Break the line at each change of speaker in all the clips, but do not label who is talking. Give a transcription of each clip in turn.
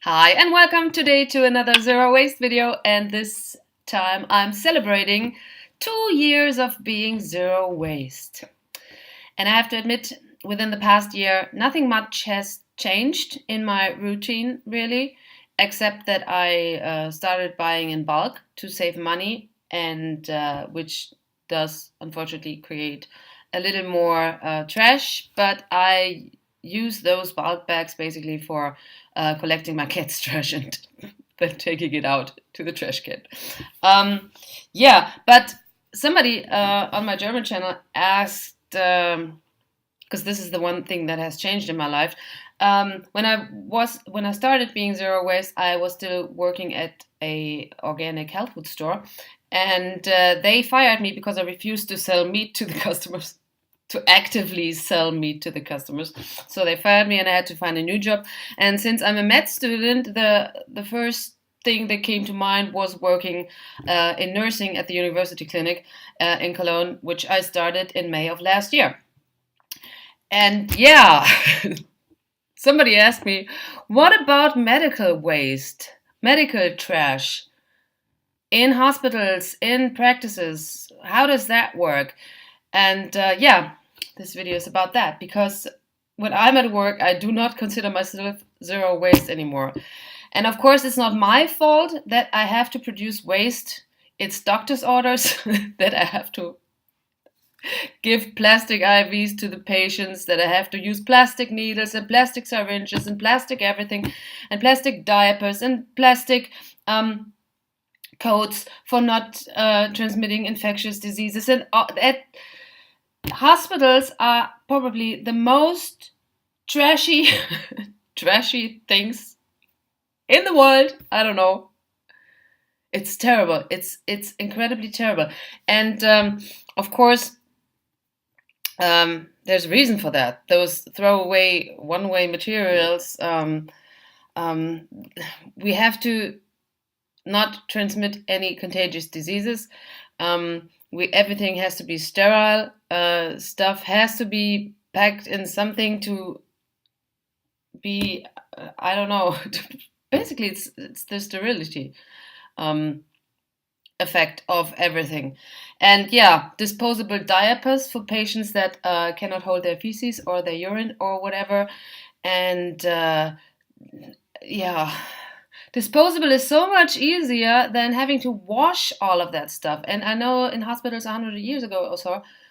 Hi and welcome today to another Zero Waste video, and this time I'm celebrating 2 years of being zero waste. And I have to admit, within the past year, nothing much has changed in my routine really, except that I started buying in bulk to save money, and which does unfortunately create a little more trash, but I use those bulk bags basically for collecting my cat's trash and then taking it out to the trash can. Yeah, but somebody on my German channel asked, because this is the one thing that has changed in my life. When I started being zero waste, I was still working at a organic health food store, and they fired me because I refused to sell meat to the customers, to actively sell meat to the customers. So they fired me, and I had to find a new job. And since I'm a med student, the first thing that came to mind was working in nursing at the university clinic in Cologne, which I started in May of last year. And yeah, somebody asked me, what about medical waste, medical trash in hospitals, in practices? How does that work? And yeah, this video is about that, because when I'm at work, I do not consider myself zero waste anymore. And of course, it's not my fault that I have to produce waste. It's doctor's orders that I have to give plastic IVs to the patients, that I have to use plastic needles and plastic syringes and plastic everything and plastic diapers and plastic coats for not transmitting infectious diseases. And hospitals are probably the most trashy, trashy things in the world. I don't know. It's terrible. It's incredibly terrible. And of course, there's a reason for that. Those throwaway, one-way materials. We have to not transmit any contagious diseases. Everything has to be sterile. Stuff has to be packed in something to be, I don't know. Basically, it's the sterility effect of everything. And yeah, disposable diapers for patients that cannot hold their feces or their urine or whatever. And yeah, disposable is so much easier than having to wash all of that stuff. And I know in hospitals 100 years ago or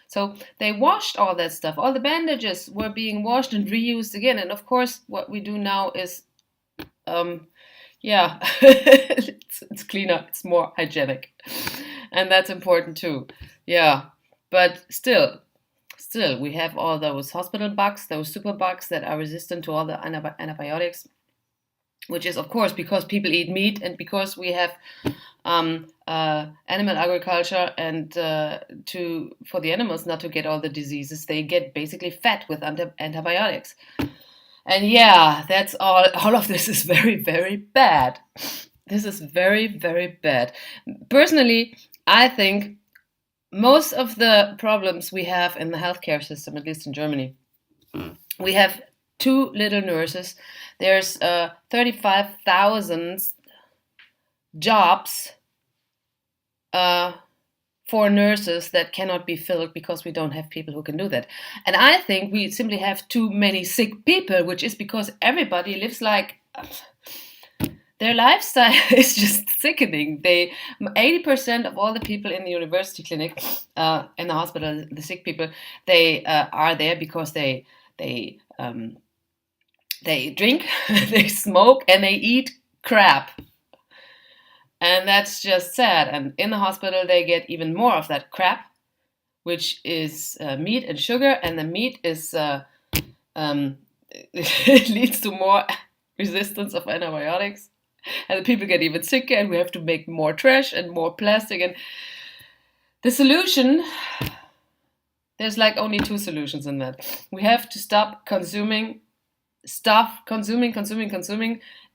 so they washed all that stuff. All the bandages were being washed and reused again. And of course, what we do now is, yeah, it's cleaner, it's more hygienic. And that's important too. Yeah, but still, we have all those hospital bugs, those super bugs that are resistant to all the antibiotics, which is, of course, because people eat meat and because we have animal agriculture, and for the animals not to get all the diseases, they get basically fat with antibiotics. And yeah, that's all. All of this is very, very bad. This is very, very bad. Personally, I think most of the problems we have in the healthcare system, at least in Germany, we have too little nurses. There's 35,000 jobs for nurses that cannot be filled because we don't have people who can do that. And I think we simply have too many sick people, which is because everybody lives like their lifestyle is just sickening. 80% of all the people in the university clinic, in the hospital, the sick people, they are there because they drink, they smoke, and they eat crap. And that's just sad. And in the hospital, they get even more of that crap, which is meat and sugar. And the meat is it leads to more resistance of antibiotics. And the people get even sicker, and we have to make more trash and more plastic. And the solution, there's like only two solutions in that. We have to stop consuming stuff, consuming,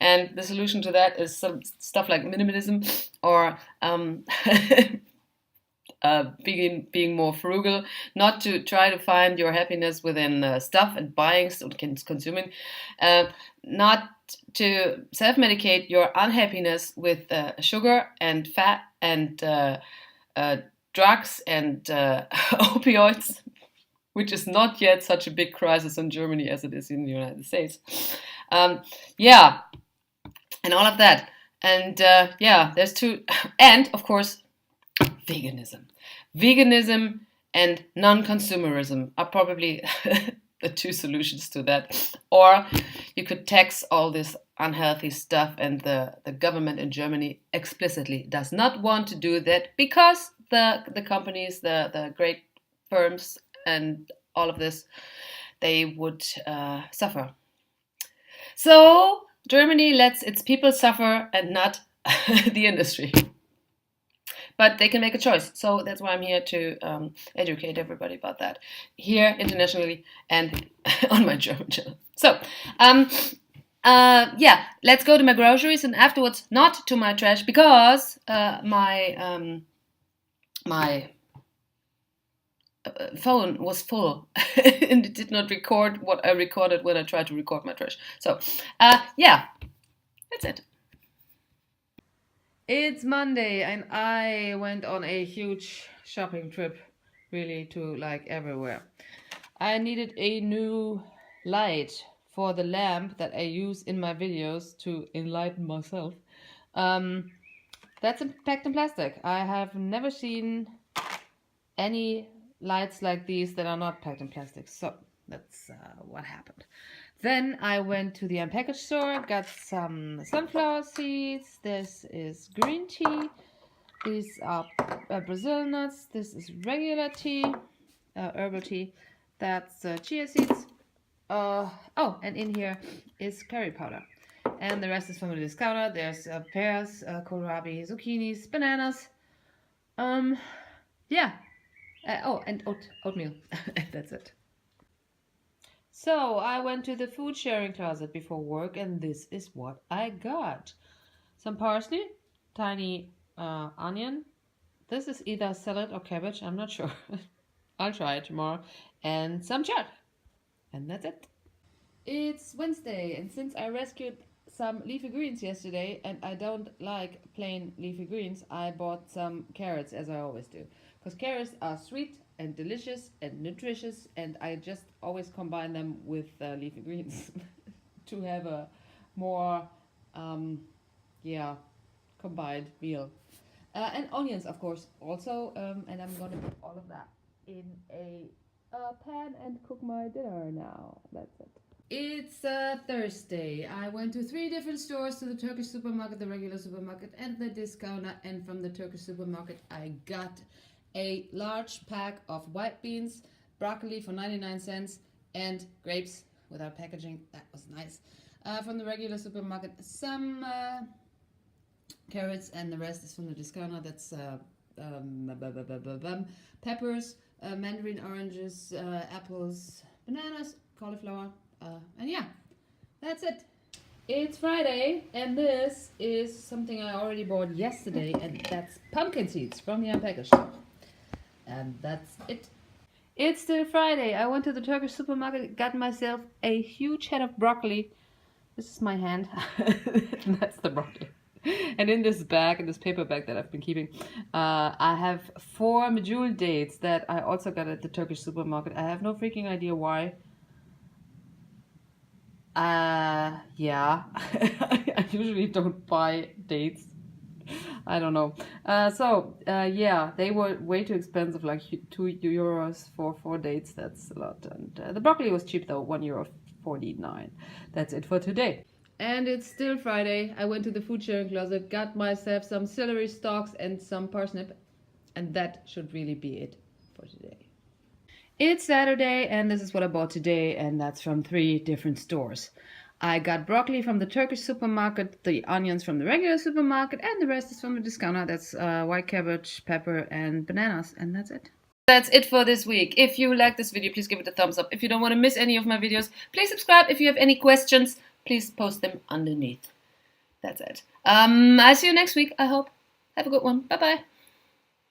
and the solution to that is some stuff like minimalism or being more frugal, not to try to find your happiness within stuff and buying, consuming, not to self-medicate your unhappiness with sugar and fat and drugs and opioids, which is not yet such a big crisis in Germany as it is in the United States. Yeah, and all of that. And yeah, there's two, and of course, veganism. Veganism and non-consumerism are probably the two solutions to that. Or you could tax all this unhealthy stuff, and the government in Germany explicitly does not want to do that because the companies, the great firms and all of this, they would suffer. So Germany lets its people suffer and not the industry. But they can make a choice. So that's why I'm here to educate everybody about that, here internationally and on my German channel. So, yeah, let's go to my groceries and afterwards not to my trash, because my phone was full and it did not record what I recorded when I tried to record my trash. So, yeah, that's it. It's Monday and I went on a huge shopping trip, really, to like everywhere. I needed a new light for the lamp that I use in my videos to enlighten myself. That's packed in plastic. I have never seen any lights like these that are not packed in plastic. So that's what happened. Then I went to the unpackaged store, got some sunflower seeds. This is green tea. These are Brazil nuts. This is regular tea, herbal tea. That's chia seeds. Oh, and in here is curry powder. And the rest is from the discounter. There's pears, kohlrabi, zucchinis, bananas. Yeah. Oh, and oatmeal. That's it. So I went to the food sharing closet before work, and this is what I got. Some parsley, tiny onion. This is either salad or cabbage, I'm not sure. I'll try it tomorrow. And some chard. And that's it. It's Wednesday, and since I rescued some leafy greens yesterday, and I don't like plain leafy greens, I bought some carrots, as I always do. Because carrots are sweet and delicious and nutritious, and I just always combine them with leafy greens to have a more, combined meal. And onions, of course, also, and I'm gonna put all of that in a pan and cook my dinner now. That's it. It's Thursday. I went to 3 different stores, to the Turkish supermarket, the regular supermarket, and the discounter. And from the Turkish supermarket, I got a large pack of white beans, broccoli for 99 cents, and grapes without packaging. That was nice. From the regular supermarket, some carrots, and the rest is from the discounter. That's peppers, mandarin oranges, apples, bananas, cauliflower. And yeah, that's it. It's Friday, and this is something I already bought yesterday, and that's pumpkin seeds from the unpackaged store. And that's it. It's still Friday. I went to the Turkish supermarket, got myself a huge head of broccoli. This is my hand. That's the broccoli. And in this bag, in this paper bag that I've been keeping, I have 4 medjool dates that I also got at the Turkish supermarket. I have no freaking idea why. Yeah. I usually don't buy dates. I don't know. Yeah, they were way too expensive, like €2 for 4 dates. That's a lot. And the broccoli was cheap though, €1.49. That's it for today. And it's still Friday. I went to the food sharing closet, got myself some celery stalks and some parsnip, and that should really be it for today. It's Saturday, and this is what I bought today, and that's from 3 different stores. I got broccoli from the Turkish supermarket, the onions from the regular supermarket, and the rest is from the discounter. That's white cabbage, pepper, and bananas, and that's it. That's it for this week. If you like this video, please give it a thumbs up. If you don't want to miss any of my videos, please subscribe. If you have any questions, please post them underneath. That's it. I'll see you next week, I hope. Have a good one. Bye-bye.